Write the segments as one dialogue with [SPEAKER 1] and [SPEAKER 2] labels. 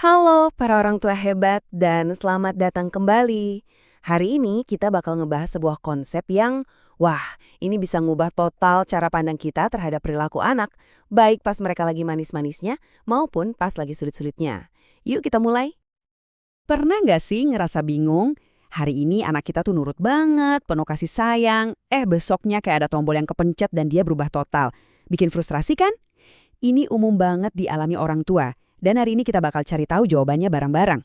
[SPEAKER 1] Halo para orang tua hebat dan selamat datang kembali. Hari ini kita bakal ngebahas sebuah konsep yang, wah, ini bisa ngubah total cara pandang kita terhadap perilaku anak, baik pas mereka lagi manis-manisnya maupun pas lagi sulit-sulitnya. Yuk kita mulai.
[SPEAKER 2] Pernah nggak sih ngerasa bingung? Hari ini anak kita tuh nurut banget, penuh kasih sayang. Besoknya kayak ada tombol yang kepencet dan dia berubah total. Bikin frustrasi kan? Ini umum banget dialami orang tua. Dan hari ini kita bakal cari tahu jawabannya bareng-bareng.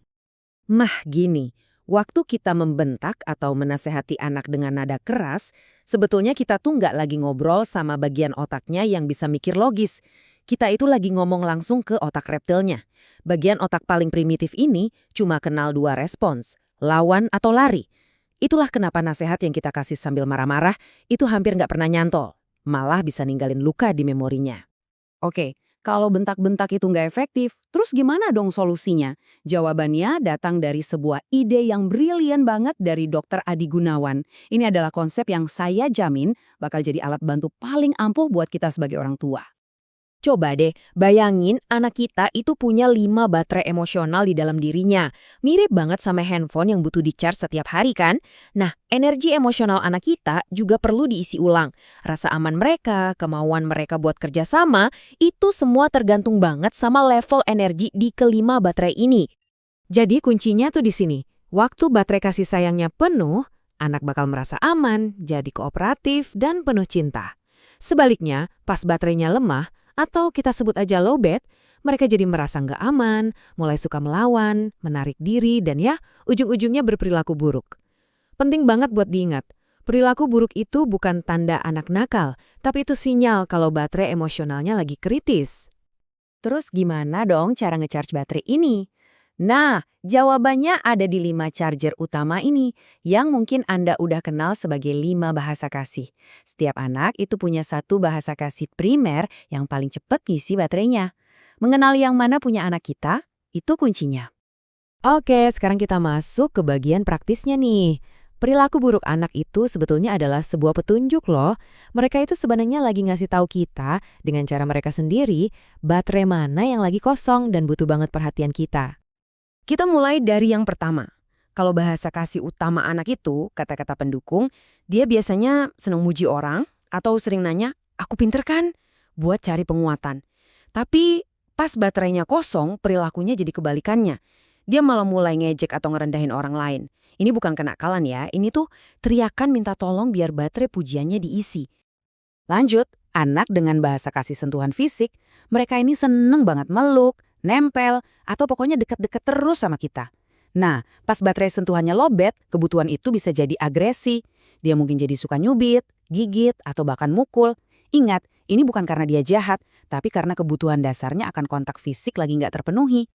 [SPEAKER 3] Mah gini, waktu kita membentak atau menasehati anak dengan nada keras, sebetulnya kita tuh nggak lagi ngobrol sama bagian otaknya yang bisa mikir logis. Kita itu lagi ngomong langsung ke otak reptilnya. Bagian otak paling primitif ini cuma kenal dua respons, lawan atau lari. Itulah kenapa nasihat yang kita kasih sambil marah-marah itu hampir nggak pernah nyantol. Malah bisa ninggalin luka di memorinya.
[SPEAKER 2] Oke, kalau bentak-bentak itu nggak efektif, terus gimana dong solusinya? Jawabannya datang dari sebuah ide yang brilian banget dari Dr. Adi Gunawan. Ini adalah konsep yang saya jamin bakal jadi alat bantu paling ampuh buat kita sebagai orang tua.
[SPEAKER 3] Coba deh, bayangin anak kita itu punya 5 baterai emosional di dalam dirinya. Mirip banget sama handphone yang butuh di-charge setiap hari kan? Nah, energi emosional anak kita juga perlu diisi ulang. Rasa aman mereka, kemauan mereka buat kerjasama, itu semua tergantung banget sama level energi di kelima baterai ini.
[SPEAKER 1] Jadi kuncinya tuh di sini. Waktu baterai kasih sayangnya penuh, anak bakal merasa aman, jadi kooperatif dan penuh cinta. Sebaliknya, pas baterainya lemah, atau kita sebut aja lowbat, mereka jadi merasa nggak aman, mulai suka melawan, menarik diri, dan ya, ujung-ujungnya berperilaku buruk. Penting banget buat diingat, perilaku buruk itu bukan tanda anak nakal, tapi itu sinyal kalau baterai emosionalnya lagi kritis.
[SPEAKER 3] Terus gimana dong cara ngecharge baterai ini? Nah, jawabannya ada di 5 charger utama ini, yang mungkin Anda udah kenal sebagai 5 bahasa kasih. Setiap anak itu punya satu bahasa kasih primer yang paling cepat ngisi baterainya. Mengenal yang mana punya anak kita, itu kuncinya.
[SPEAKER 1] Oke, sekarang kita masuk ke bagian praktisnya nih. Perilaku buruk anak itu sebetulnya adalah sebuah petunjuk loh. Mereka itu sebenarnya lagi ngasih tahu kita dengan cara mereka sendiri baterai mana yang lagi kosong dan butuh banget perhatian kita.
[SPEAKER 3] Kita mulai dari yang pertama. Kalau bahasa kasih utama anak itu, kata-kata pendukung, dia biasanya senang muji orang atau sering nanya, "Aku pinter kan?" buat cari penguatan. Tapi pas baterainya kosong, perilakunya jadi kebalikannya. Dia malah mulai ngejek atau ngerendahin orang lain. Ini bukan kenakalan ya, ini tuh teriakan minta tolong biar baterai pujiannya diisi. Lanjut, anak dengan bahasa kasih sentuhan fisik, mereka ini seneng banget meluk, nempel, atau pokoknya deket-deket terus sama kita. Nah, pas baterai sentuhannya lowbat, kebutuhan itu bisa jadi agresi. Dia mungkin jadi suka nyubit, gigit, atau bahkan mukul. Ingat, ini bukan karena dia jahat, tapi karena kebutuhan dasarnya akan kontak fisik lagi nggak terpenuhi.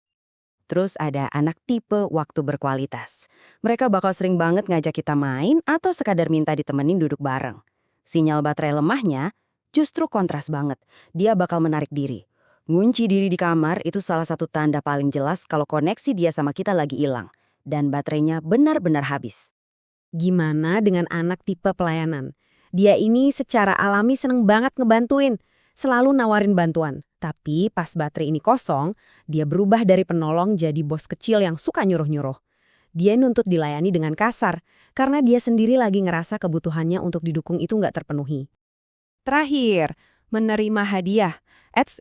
[SPEAKER 3] Terus ada anak tipe waktu berkualitas. Mereka bakal sering banget ngajak kita main atau sekadar minta ditemenin duduk bareng. Sinyal baterai lemahnya justru kontras banget. Dia bakal menarik diri. Ngunci diri di kamar itu salah satu tanda paling jelas kalau koneksi dia sama kita lagi hilang. Dan baterainya benar-benar habis.
[SPEAKER 1] Gimana dengan anak tipe pelayanan? Dia ini secara alami seneng banget ngebantuin, selalu nawarin bantuan. Tapi pas baterai ini kosong, dia berubah dari penolong jadi bos kecil yang suka nyuruh-nyuruh. Dia nuntut dilayani dengan kasar, karena dia sendiri lagi ngerasa kebutuhannya untuk didukung itu nggak terpenuhi. Terakhir, menerima hadiah.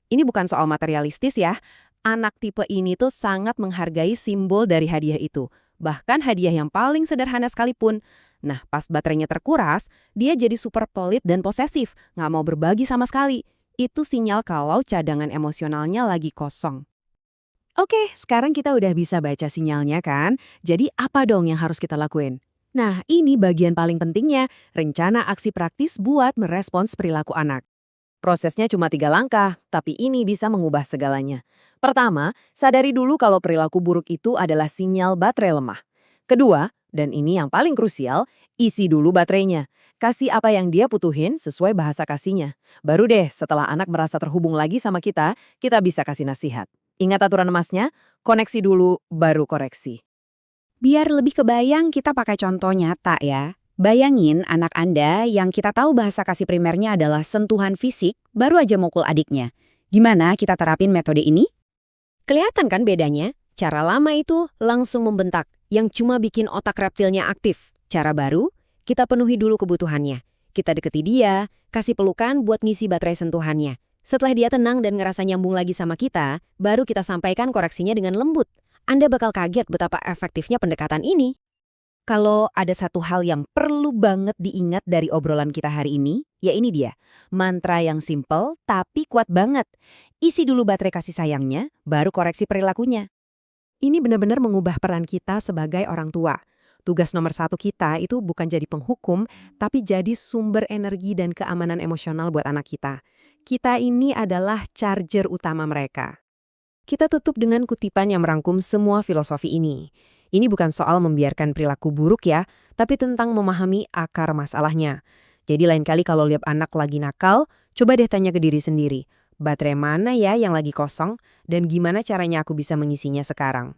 [SPEAKER 1] Ini bukan soal materialistis ya. Anak tipe ini tuh sangat menghargai simbol dari hadiah itu. Bahkan hadiah yang paling sederhana sekalipun. Nah, pas baterainya terkuras, dia jadi super pelit dan posesif, nggak mau berbagi sama sekali. Itu sinyal kalau cadangan emosionalnya lagi kosong. Oke, sekarang kita udah bisa baca sinyalnya kan? Jadi apa dong yang harus kita lakuin? Nah, ini bagian paling pentingnya, rencana aksi praktis buat merespons perilaku anak. Prosesnya cuma 3 langkah, tapi ini bisa mengubah segalanya. Pertama, sadari dulu kalau perilaku buruk itu adalah sinyal baterai lemah. Kedua, dan ini yang paling krusial, isi dulu baterainya. Kasih apa yang dia butuhin sesuai bahasa kasihnya. Baru deh, setelah anak merasa terhubung lagi sama kita bisa kasih nasihat. Ingat aturan emasnya, koneksi dulu, baru koreksi.
[SPEAKER 2] Biar lebih kebayang, kita pakai contoh nyata ya. Bayangin anak Anda yang kita tahu bahasa kasih primernya adalah sentuhan fisik, baru aja mukul adiknya. Gimana kita terapin metode ini?
[SPEAKER 3] Kelihatan kan bedanya?
[SPEAKER 1] Cara lama itu langsung membentak, yang cuma bikin otak reptilnya aktif. Cara baru, kita penuhi dulu kebutuhannya. Kita deketi dia, kasih pelukan buat ngisi baterai sentuhannya. Setelah dia tenang dan ngerasa nyambung lagi sama kita, baru kita sampaikan koreksinya dengan lembut. Anda bakal kaget betapa efektifnya pendekatan ini.
[SPEAKER 2] Kalau ada satu hal yang perlu banget diingat dari obrolan kita hari ini, ya ini dia. Mantra yang simple tapi kuat banget. Isi dulu baterai kasih sayangnya, baru koreksi perilakunya.
[SPEAKER 3] Ini benar-benar mengubah peran kita sebagai orang tua. Tugas nomor satu kita itu bukan jadi penghukum, tapi jadi sumber energi dan keamanan emosional buat anak kita. Kita ini adalah charger utama mereka. Kita tutup dengan kutipan yang merangkum semua filosofi ini. Ini bukan soal membiarkan perilaku buruk ya, tapi tentang memahami akar masalahnya. Jadi lain kali kalau lihat anak lagi nakal, coba deh tanya ke diri sendiri. Baterai mana ya yang lagi kosong, dan gimana caranya aku bisa mengisinya sekarang?